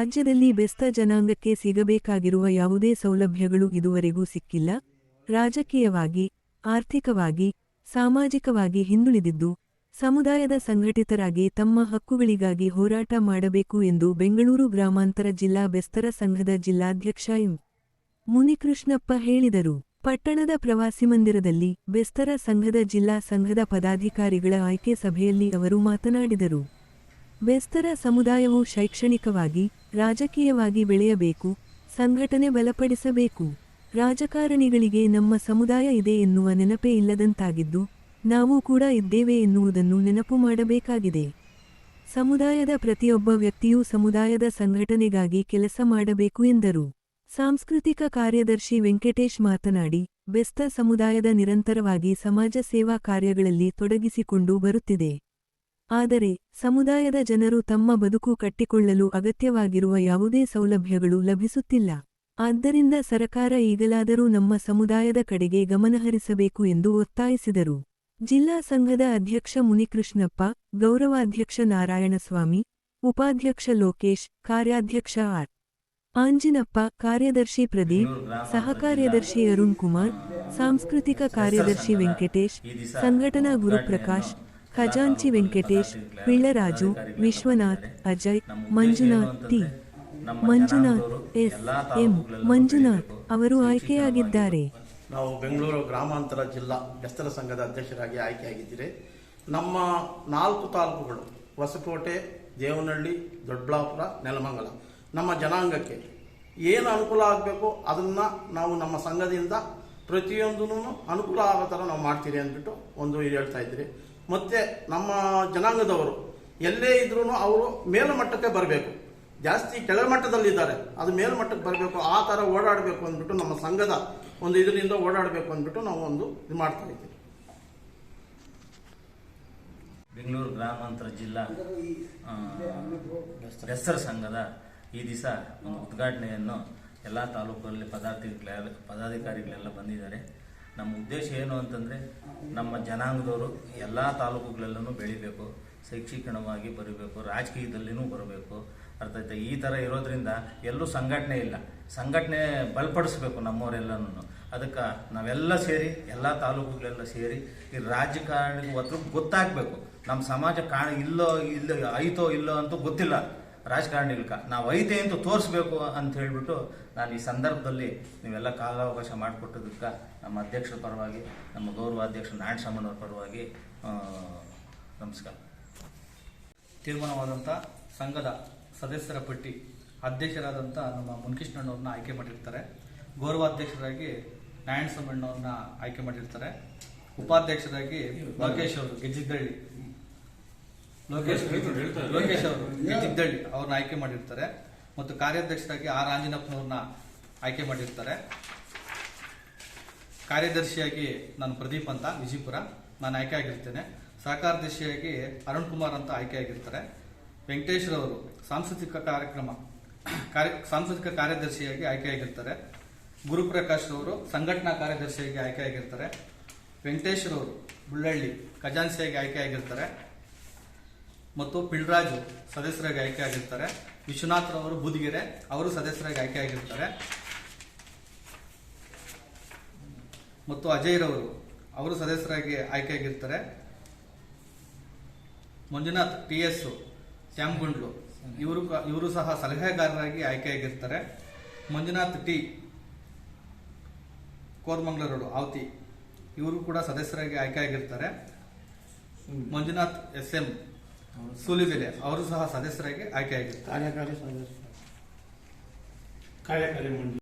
ರಾಜ್ಯದಲ್ಲಿ ಬೆಸ್ತ ಜನಾಂಗಕ್ಕೆ ಸಿಗಬೇಕಾಗಿರುವ ಯಾವುದೇ ಸೌಲಭ್ಯಗಳು ಇದುವರೆಗೂ ಸಿಕ್ಕಿಲ್ಲ. ರಾಜಕೀಯವಾಗಿ, ಆರ್ಥಿಕವಾಗಿ, ಸಾಮಾಜಿಕವಾಗಿ ಹಿಂದುಳಿದಿದ್ದು, ಸಮುದಾಯದ ಸಂಘಟಿತರಾಗಿ ತಮ್ಮ ಹಕ್ಕುಗಳಿಗಾಗಿ ಹೋರಾಟ ಮಾಡಬೇಕು ಎಂದು ಬೆಂಗಳೂರು ಗ್ರಾಮಾಂತರ ಜಿಲ್ಲಾ ಬೆಸ್ತರ ಸಂಘದ ಜಿಲ್ಲಾಧ್ಯಕ್ಷ ಎಂ. ಮುನಿಕೃಷ್ಣಪ್ಪ ಹೇಳಿದರು. ಪಟ್ಟಣದ ಪ್ರವಾಸಿ ಮಂದಿರದಲ್ಲಿ ಬೆಸ್ತರ ಸಂಘದ ಜಿಲ್ಲಾ ಸಂಘದ ಪದಾಧಿಕಾರಿಗಳ ಆಯ್ಕೆ ಸಭೆಯಲ್ಲಿ ಅವರು ಮಾತನಾಡಿದರು. ಬೆಸ್ತರ ಸಮುದಾಯವು ಶೈಕ್ಷಣಿಕವಾಗಿ, ರಾಜಕೀಯವಾಗಿ ಬೆಳೆಯಬೇಕು, ಸಂಘಟನೆ ಬಲಪಡಿಸಬೇಕು. ರಾಜಕಾರಣಿಗಳಿಗೆ ನಮ್ಮ ಸಮುದಾಯ ಇದೆ ಎನ್ನುವ ನೆನಪೇ ಇಲ್ಲದಂತಾಗಿದ್ದು, ನಾವು ಕೂಡ ಇದ್ದೇವೆ ಎನ್ನುವುದನ್ನು ನೆನಪು ಮಾಡಬೇಕಾಗಿದೆ. ಸಮುದಾಯದ ಪ್ರತಿಯೊಬ್ಬ ವ್ಯಕ್ತಿಯೂ ಸಮುದಾಯದ ಸಂಘಟನೆಗಾಗಿ ಕೆಲಸ ಮಾಡಬೇಕು ಎಂದರು. ಸಾಂಸ್ಕೃತಿಕ ಕಾರ್ಯದರ್ಶಿ ವೆಂಕಟೇಶ್ ಮಾತನಾಡಿ, ಬೆಸ್ತ ಸಮುದಾಯದ ನಿರಂತರವಾಗಿ ಸಮಾಜ ಸೇವಾ ಕಾರ್ಯಗಳಲ್ಲಿ ತೊಡಗಿಸಿಕೊಂಡು ಬರುತ್ತಿದೆ. ಆದರೆ, ಸಮುದಾಯದ ಜನರು ತಮ್ಮ ಬದುಕು ಕಟ್ಟಿಕೊಳ್ಳಲು ಅಗತ್ಯವಾಗಿರುವ ಯಾವುದೇ ಸೌಲಭ್ಯಗಳು ಲಭಿಸುತ್ತಿಲ್ಲ. ಆದ್ದರಿಂದ ಸರಕಾರ ಈಗಲಾದರೂ ನಮ್ಮ ಸಮುದಾಯದ ಕಡೆಗೆ ಗಮನಹರಿಸಬೇಕು ಎಂದು ಒತ್ತಾಯಿಸಿದರು. ಜಿಲ್ಲಾ ಸಂಘದ ಅಧ್ಯಕ್ಷ ಮುನಿಕೃಷ್ಣಪ್ಪ, ಗೌರವಾಧ್ಯಕ್ಷ ನಾರಾಯಣಸ್ವಾಮಿ, ಉಪಾಧ್ಯಕ್ಷ ಲೋಕೇಶ್, ಕಾರ್ಯಾಧ್ಯಕ್ಷ ಆರ್. ಆಂಜಿನಪ್ಪ, ಕಾರ್ಯದರ್ಶಿ ಪ್ರದೀಪ್, ಸಹಕಾರ್ಯದರ್ಶಿ ಅರುಣ್ ಕುಮಾರ್, ಸಾಂಸ್ಕೃತಿಕ ಕಾರ್ಯದರ್ಶಿ ವೆಂಕಟೇಶ್, ಸಂಘಟನಾ ಗುರುಪ್ರಕಾಶ್, ಖಜಾಂಚಿ Venkatesh, Pillaraju, Vishwanath, Ajay, Manjunath T. Manjunath S. M. Manjunath ಅವರು ಆಯ್ಕೆಯಾಗಿದ್ದಾರೆ. ನಾವು ಬೆಂಗಳೂರು ಗ್ರಾಮಾಂತರ ಜಿಲ್ಲಾ ಬೆಸ್ತರ ಸಂಘದ ಅಧ್ಯಕ್ಷರಾಗಿ ಆಯ್ಕೆಯಾಗಿದ್ದೀರಿ. ನಮ್ಮ 4 ತಾಲೂಕುಗಳು ಹೊಸಕೋಟೆ, ದೇವನಹಳ್ಳಿ, ದೊಡ್ಡಬಳ್ಳಾಪುರ, ನೆಲಮಂಗಲ ನಮ್ಮ ಜನಾಂಗಕ್ಕೆ ಏನು ಅನುಕೂಲ ಆಗಬೇಕು ಅದನ್ನು ನಾವು ನಮ್ಮ ಸಂಘದಿಂದ ಪ್ರತಿಯೊಂದೂ ಅನುಕೂಲ ಆಗೋ ಥರ ನಾವು ಮಾಡ್ತೀರಿ ಅಂದ್ಬಿಟ್ಟು ಒಂದು ಹೇಳ್ತಾ ಇದ್ದೀರಿ. ಮತ್ತು ನಮ್ಮ ಜನಾಂಗದವರು ಎಲ್ಲೇ ಇದ್ರೂ ಅವರು ಮೇಲ್ಮಟ್ಟಕ್ಕೆ ಬರಬೇಕು. ಜಾಸ್ತಿ ಕೆಳಮಟ್ಟದಲ್ಲಿದ್ದಾರೆ, ಅದು ಮೇಲ್ಮಟ್ಟಕ್ಕೆ ಬರಬೇಕು, ಆ ಥರ ಓಡಾಡಬೇಕು ಅಂದ್ಬಿಟ್ಟು ನಮ್ಮ ಸಂಘದ ಒಂದು ಇದರಿಂದ ಓಡಾಡಬೇಕು ಅಂದ್ಬಿಟ್ಟು ನಾವು ಒಂದು ಇದು ಮಾಡ್ತಾ ಇದ್ದೀವಿ. ಬೆಂಗಳೂರು ಗ್ರಾಮಾಂತರ ಜಿಲ್ಲಾ ಬೆಸ್ತರ ಸಂಘದ ಈ ದಿವಸ ಒಂದು ಉದ್ಘಾಟನೆಯನ್ನು ಎಲ್ಲ ತಾಲೂಕಲ್ಲಿ ಪದಾಧಿಕಾರಿಗಳೆಲ್ಲ ಬಂದಿದ್ದಾರೆ. ನಮ್ಮ ಉದ್ದೇಶ ಏನು ಅಂತಂದರೆ, ನಮ್ಮ ಜನಾಂಗದವರು ಎಲ್ಲ ತಾಲೂಕುಗಳಲ್ಲೂ ಬೆಳಿಬೇಕು, ಶೈಕ್ಷಣಿಕವಾಗಿ ಬರಬೇಕು, ರಾಜಕೀಯದಲ್ಲಿನೂ ಬರಬೇಕು. ಅರ್ಥ ಆಯ್ತಾ? ಈ ಥರ ಇರೋದ್ರಿಂದ ಎಲ್ಲೂ ಸಂಘಟನೆ ಇಲ್ಲ. ಸಂಘಟನೆ ಬಲಪಡಿಸ್ಬೇಕು ನಮ್ಮವರೆಲ್ಲನೂ. ಅದಕ್ಕೆ ನಾವೆಲ್ಲ ಸೇರಿ, ಎಲ್ಲ ತಾಲೂಕುಗಳೆಲ್ಲ ಸೇರಿ ಈ ರಾಜಕಾರಣಿಗೆ ಒತ್ತು ಗೊತ್ತಾಗಬೇಕು. ನಮ್ಮ ಸಮಾಜ ಇಲ್ಲೋ ಐತೋ ಇಲ್ಲೋ ಅಂತೂ ಗೊತ್ತಿಲ್ಲ ರಾಜಕಾರಣಿಗಳ್ಗೆ. ನಾವು ಐತೆ ಅಂತೂ ತೋರಿಸ್ಬೇಕು ಅಂತ ಹೇಳಿಬಿಟ್ಟು ನಾನು ಈ ಸಂದರ್ಭದಲ್ಲಿ ನೀವೆಲ್ಲ ಕಾಲಾವಕಾಶ ಮಾಡಿಕೊಟ್ಟೋದಕ್ಕೆ ನಮ್ಮ ಅಧ್ಯಕ್ಷರ ಪರವಾಗಿ, ನಮ್ಮ ಗೌರವಾಧ್ಯಕ್ಷ ನಾರಾಯಣಸ್ವಾಮಿಯವ್ರ ಪರವಾಗಿ ನಮಸ್ಕಾರ. ತೀರ್ಮಾನವಾದಂಥ ಸಂಘದ ಸದಸ್ಯರ ಪಟ್ಟಿ ಅಧ್ಯಕ್ಷರಾದಂಥ ನಮ್ಮ ಮುನಿಕೃಷ್ಣಣ್ಣವ್ರನ್ನ ಆಯ್ಕೆ ಮಾಡಿರ್ತಾರೆ. ಗೌರವಾಧ್ಯಕ್ಷರಾಗಿ ನಾರಾಯಣಸ್ವಾಮಿಯವ್ರನ್ನ ಆಯ್ಕೆ ಮಾಡಿರ್ತಾರೆ. ಉಪಾಧ್ಯಕ್ಷರಾಗಿ ಲೋಕೇಶ್ ಅವರು ಗೆಜ್ಜಿದ್ದಳ್ಳಿ ಅವ್ರನ್ನ ಆಯ್ಕೆ ಮಾಡಿರ್ತಾರೆ. ಮತ್ತು ಕಾರ್ಯಾಧ್ಯಕ್ಷರಾಗಿ ಆರ್. ಆಂಜಿನಪ್ಪನವ್ರನ್ನ ಆಯ್ಕೆ ಮಾಡಿರ್ತಾರೆ. ಕಾರ್ಯದರ್ಶಿಯಾಗಿ ನಾನು ಪ್ರದೀಪ್ ಅಂತ ವಿಜಯಪುರ ನಾನು ಆಯ್ಕೆ ಆಗಿರ್ತೇನೆ. ಸಹಕಾರ್ಯದರ್ಶಿಯಾಗಿ ಅರುಣ್ ಕುಮಾರ್ ಅಂತ ಆಯ್ಕೆ ಆಗಿರ್ತಾರೆ. ವೆಂಕಟೇಶ್ರವರು ಸಾಂಸ್ಕೃತಿಕ ಕಾರ್ಯದರ್ಶಿಯಾಗಿ ಆಯ್ಕೆಯಾಗಿರ್ತಾರೆ. ಗುರುಪ್ರಕಾಶ್ ಅವರು ಸಂಘಟನಾ ಕಾರ್ಯದರ್ಶಿಯಾಗಿ ಆಯ್ಕೆಯಾಗಿರ್ತಾರೆ. ವೆಂಕಟೇಶ್ರವರು ಬುಳ್ಳಳ್ಳಿ ಖಜಾನ್ಸಿಯಾಗಿ ಆಯ್ಕೆಯಾಗಿರ್ತಾರೆ. ಮತ್ತು ಪಿಳ್ಳರಾಜು ಸದಸ್ಯರಾಗಿ ಆಯ್ಕೆಯಾಗಿರ್ತಾರೆ. ವಿಶ್ವನಾಥ್ರವರು ಬೂದಿಗೆರೆ ಅವರು ಸದಸ್ಯರಾಗಿ ಆಯ್ಕೆಯಾಗಿರ್ತಾರೆ. ಮತ್ತು ಅಜಯ್ರವರು ಅವರು ಸದಸ್ಯರಾಗಿ ಆಯ್ಕೆಯಾಗಿರ್ತಾರೆ. ಮಂಜುನಾಥ್ TS ಶ್ಯಾಮಗುಂಡ್ಲು ಇವರು ಸಹ ಸಲಹೆಗಾರರಾಗಿ ಆಯ್ಕೆಯಾಗಿರ್ತಾರೆ. ಮಂಜುನಾಥ್ T ಕೋರಮಂಗಲ ಆವತಿ ಇವರು ಕೂಡ ಸದಸ್ಯರಾಗಿ ಆಯ್ಕೆಯಾಗಿರ್ತಾರೆ. ಮಂಜುನಾಥ್ SM ಸೂಲಿಬೆಲೆ ಅವರು ಸಹ ಸದಸ್ಯರಾಗಿ ಆಯ್ಕೆಯಾಗಿರ್ತಾರೆ. ಕಾರ್ಯಕಾರಿ